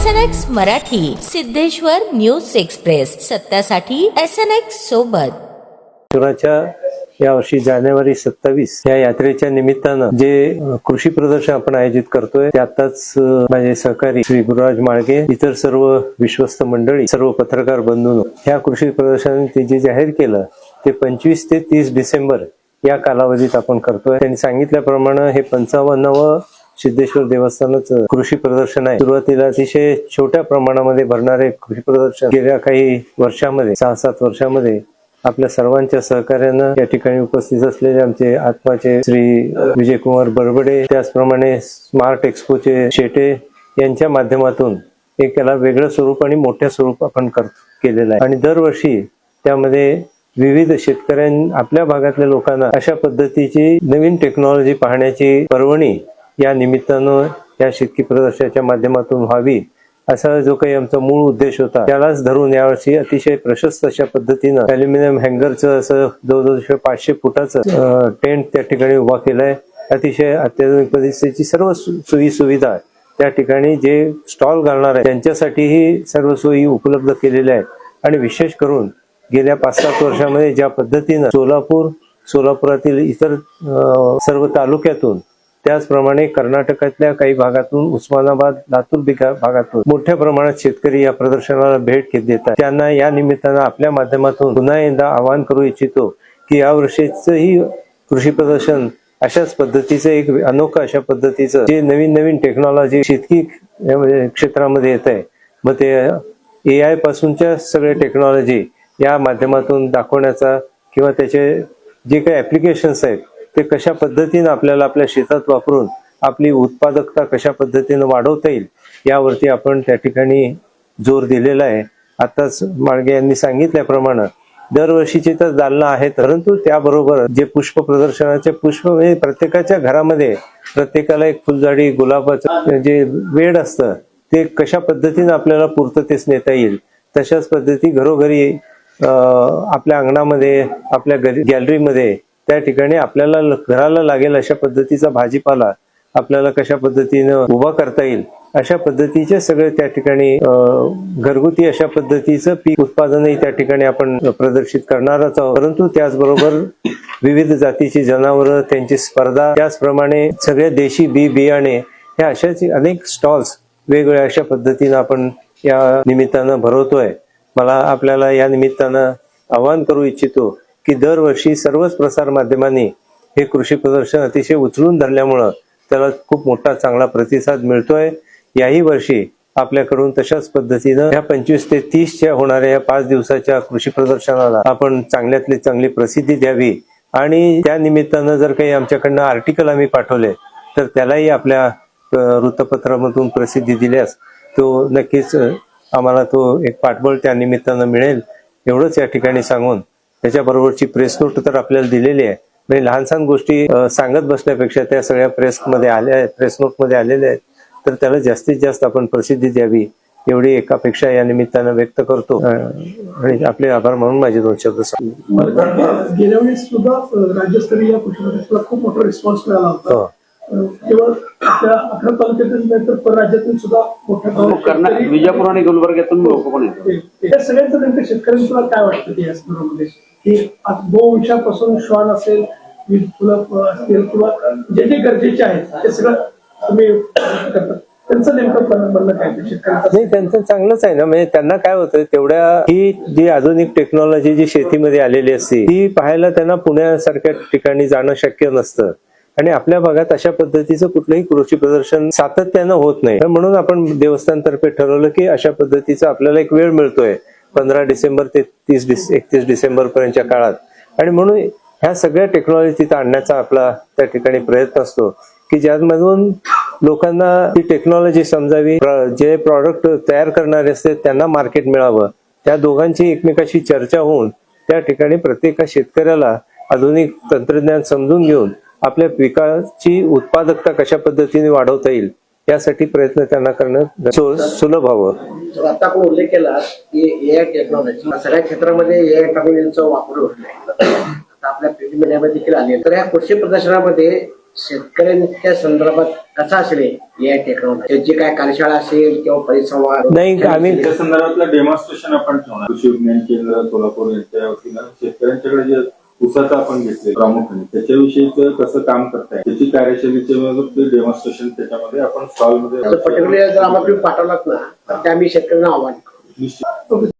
SNX Marathi, Siddheshwar news express, सत्यासाठी SNX सोबत. यावर्षी जानेवारी 27 या यात्रेच्या निमित्तानं जे कृषी प्रदर्शन आपण आयोजित करतोय ते आताच माझे सहकारी श्री गुरुराज माळगे, इतर सर्व विश्वस्त मंडळी, सर्व पत्रकार बंधूंनो, ह्या कृषी प्रदर्शनाने ते जे जाहीर केलं ते 25 ते 30 डिसेंबर या कालावधीत आपण करतोय. त्यांनी सांगितल्याप्रमाणे हे 55व सिद्धेश्वर देवस्थानाचं कृषी प्रदर्शन आहे. सुरुवातीला अतिशय छोट्या प्रमाणामध्ये भरणारे कृषी प्रदर्शन गेल्या काही वर्षामध्ये 6-7 वर्षामध्ये आपल्या सर्वांच्या सहकार्यानं या ठिकाणी उपस्थित असलेले आमचे आत्माचे श्री विजयकुमार बरबडे, त्याचप्रमाणे स्मार्ट एक्सपोचे शेटे यांच्या माध्यमातून एक याला वेगळं स्वरूप आणि मोठ्या स्वरूप आपण केलेलं आहे. आणि दरवर्षी त्यामध्ये विविध शेतकऱ्यांना, आपल्या भागातल्या लोकांना अशा पद्धतीची नवीन टेक्नॉलॉजी पाहण्याची पर्वणी या निमित्तानं या शेतकी प्रदर्शनाच्या माध्यमातून व्हावी, असा जो काही आमचा मूळ उद्देश होता त्यालाच धरून यावर्षी अतिशय प्रशस्त अशा पद्धतीनं अल्युमिनियम हँगरचं असं जवळजवळ 500 फुटाचं टेंट त्या ठिकाणी उभा केलाय. अतिशय अत्याधुनिक पद्धतीची सर्व सोयी सुविधा त्या ठिकाणी जे स्टॉल घालणार आहे त्यांच्यासाठीही सर्व सोयी उपलब्ध केलेल्या आहेत. आणि विशेष करून गेल्या 5-7 वर्षामध्ये ज्या पद्धतीनं सोलापुरातील इतर सर्व तालुक्यातून, त्याचप्रमाणे कर्नाटकातल्या काही भागातून, उस्मानाबाद, लातूर भागातून मोठ्या प्रमाणात शेतकरी या प्रदर्शनाला भेट देतात. त्यांना या निमित्तानं आपल्या माध्यमातून पुन्हा एकदा आवाहन करू इच्छितो की या वर्षीचंही कृषी प्रदर्शन अशाच पद्धतीचं, एक अनोखं अशा पद्धतीचं जे नवीन टेक्नॉलॉजी शेतकी क्षेत्रामध्ये येत आहे, मग ते AI पासूनच्या सगळे टेक्नॉलॉजी या माध्यमातून दाखवण्याचा, किंवा त्याचे जे काही ऍप्लिकेशन्स आहेत ते कशा पद्धतीने आपल्याला आपल्या शेतात वापरून आपली उत्पादकता कशा पद्धतीने वाढवता येईल यावरती आपण त्या ठिकाणी जोर दिलेला आहे. आताच माळगे यांनी सांगितल्याप्रमाणे दरवर्षीचे तर दालना आहेत, परंतु त्याबरोबर जे पुष्प प्रदर्शनाचे पुष्प म्हणजे प्रत्येकाच्या घरामध्ये प्रत्येकाला एक फुलझाडी, गुलाबाचं जे वेड असतं ते कशा पद्धतीने आपल्याला पूर्ततेस नेता येईल, तशाच पद्धती घरोघरी आपल्या अंगणामध्ये, आपल्या गॅलरीमध्ये, त्या ठिकाणी आपल्याला घराला लागेल अशा पद्धतीचा भाजीपाला आपल्याला कशा पद्धतीनं उभा करता येईल अशा पद्धतीचे सगळे त्या ठिकाणी घरगुती अशा पद्धतीचं पीक उत्पादनही त्या ठिकाणी आपण प्रदर्शित करणारच आहोत. परंतु त्याचबरोबर विविध जातीची जनावरं, त्यांची स्पर्धा, त्याचप्रमाणे सगळे देशी बियाणे, ह्या अशाच अनेक स्टॉल्स वेगवेगळ्या अशा पद्धतीनं आपण या निमित्तानं भरवतोय. मला आपल्याला या निमित्तानं आवाहन करू इच्छितो की दरवर्षी सर्वच प्रसार माध्यमांनी हे कृषी प्रदर्शन अतिशय उचलून धरल्यामुळं त्याला खूप मोठा चांगला प्रतिसाद मिळतोय. याही वर्षी आपल्याकडून तशाच पद्धतीनं या 25 ते 30 होणाऱ्या या 5 दिवसाच्या कृषी प्रदर्शनाला आपण चांगल्यातली चांगली प्रसिद्धी द्यावी. आणि त्या निमित्तानं जर काही आमच्याकडनं आर्टिकल आम्ही पाठवले तर त्यालाही आपल्या वृत्तपत्रामधून प्रसिद्धी दिल्यास तो नक्कीच आम्हाला तो एक पाठबळ त्या निमित्तानं मिळेल, एवढंच या ठिकाणी सांगून त्याच्याबरोबरची प्रेस नोट तर आपल्याला दिलेली आहे. म्हणजे लहान गोष्टी सांगत बसण्यापेक्षा त्या सगळ्या प्रेस नोट मध्ये आलेल्या आहेत, तर त्याला जास्तीत जास्त आपण प्रसिद्धी द्यावी एवढी एक अपेक्षा या निमित्तानं व्यक्त करतो. आणि आपले आभार म्हणून माझे 2 शब्द सांगतो. गेल्या वेळेस सुद्धा राज्यस्तरीय कृषी प्रदर्शनाला खूप मोठा रिस्पॉन्स मिळाला होता. केवळ आपल्या 11 तालुक्यातून नाही तर परराज्यातून सुद्धा मोठ्या विजापूर आणि गुलबर्ग्यातून लोक पण येतात. या सगळ्यांचं नेमकं शेतकऱ्यांना काय वाटतं की या संदर्भामध्ये की 2 वर्षापासून श्वान असेल, वीज फुलं असतील, किंवा जे जे गरजेचे आहेत ते सगळं तुम्ही करतात, त्यांचं नेमकं म्हणणं काय शेतकऱ्यांचं? नाही, त्यांचं चांगलंच आहे ना. म्हणजे त्यांना काय होतं, तेवढ्या ही जी आधुनिक टेक्नॉलॉजी जी शेतीमध्ये आलेली असते ती पाहायला त्यांना पुण्यासारख्या ठिकाणी जाणं शक्य नसतं. आणि आपल्या भागात अशा पद्धतीचं कुठलंही कृषी प्रदर्शन सातत्यानं होत नाही. म्हणून आपण देवस्थानतर्फे ठरवलं की अशा पद्धतीचा आपल्याला एक वेळ मिळतोय 15 डिसेंबर ते 31 डिसेंबर पर्यंतच्या काळात. आणि म्हणून ह्या सगळ्या टेक्नॉलॉजी तिथं आणण्याचा आपला त्या ठिकाणी प्रयत्न असतो की ज्यामधून लोकांना ती टेक्नॉलॉजी समजावी, जे प्रॉडक्ट तयार करणारे असते त्यांना मार्केट मिळावं, त्या दोघांची एकमेकाशी चर्चा होऊन त्या ठिकाणी प्रत्येक शेतकऱ्याला आधुनिक तंत्रज्ञान समजून घेऊन आपल्या पिकाची उत्पादकता कशा पद्धतीने वाढवता येईल यासाठी प्रयत्न त्यांना करणं सुलभ व्हावं. आता आपण उल्लेख केला की AI टेक्नॉलॉजी सगळ्या क्षेत्रामध्ये AI टेक्नॉलॉजीचा वापर होत नाही. आता आपल्या प्रिंट मीडियामध्ये देखील आले. तर या कृषी प्रदर्शनामध्ये शेतकऱ्यांच्या संदर्भात कसा असेल या टेक्नॉलॉजी त्याची काय कार्यशाळा असेल किंवा परिसंवाद नाही आम्ही त्या संदर्भातलं डेमॉन्स्ट्रेशन आपण ठेवणार. कृषी विज्ञान केंद्र सोलापूर यांच्या वतीनं शेतकऱ्यांच्याकडे जे ऊसाचं आपण घेतले प्रामुख्याने त्याच्याविषयीच कसं काम करताय त्याची कार्यशैलीचे डेमॉन्स्ट्रेशन त्याच्यामध्ये आपण स्टॉल मध्ये पर्टिक्युलर जर आम्हाला तुम्ही पाठवलात ना तर ते आम्ही शेतकऱ्यांना आव्हान करू. निश्चित